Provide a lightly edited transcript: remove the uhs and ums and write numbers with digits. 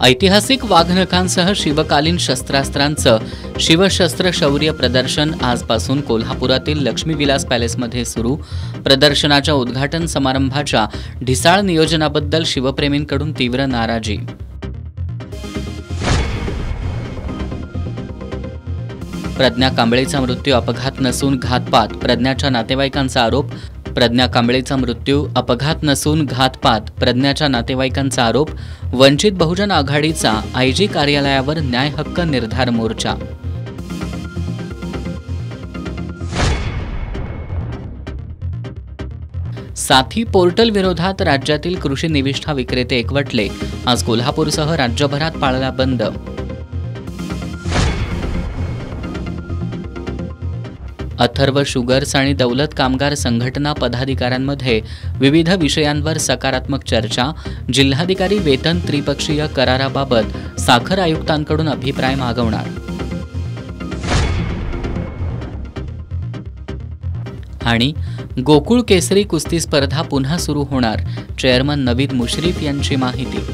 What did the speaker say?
ऐतिहासिक वाघनखांसह शिवकालीन शस्त्रास्त्रांचं शिवशस्त्र शौर्य प्रदर्शन आजपासून कोल्हापुरातील लक्ष्मीविलास पॅलेसमध्ये सुरू। प्रदर्शनाच्या उद्घाटन समारंभाच्या ढिसाळ नियोजनाबद्दल शिवप्रेमींकडून तीव्र नाराजी। प्रज्ञा कांबळेचा मृत्यू अपघात नसून घातपात, प्रज्ञाच्या नातेवाईकांचा आरोप। प्रज्ञा कांबळेचा मृत्यू अपघात नसून घातपात, प्रज्ञाच्या नातेवाईकांचा आरोप। वंचित बहुजन आघाडीचा आयजी कार्यालयावर न्याय हक्क निर्धार मोर्चा। साथी पोर्टल विरोधात राज्यातील कृषी निविष्ठा विक्रेते एकवटले। आज कोल्हापूरसह राज्यभरात पाळला बंद। अथर्व शुगर्स आणि दौलत कामगार संघटना पदाधिकाऱ्यांमध्ये विविध विषयांवर सकारात्मक चर्चा। जिल्हाधिकारी वेतन त्रिपक्षीय कराराबाबत साखर आयुक्तांकडून अभिप्राय मागवणार। आणि गोकुळ केसरी कुस्ती स्पर्धा पुन्हा सुरू होणार, चेअरमन नवीद मुश्रीफ यांची माहिती।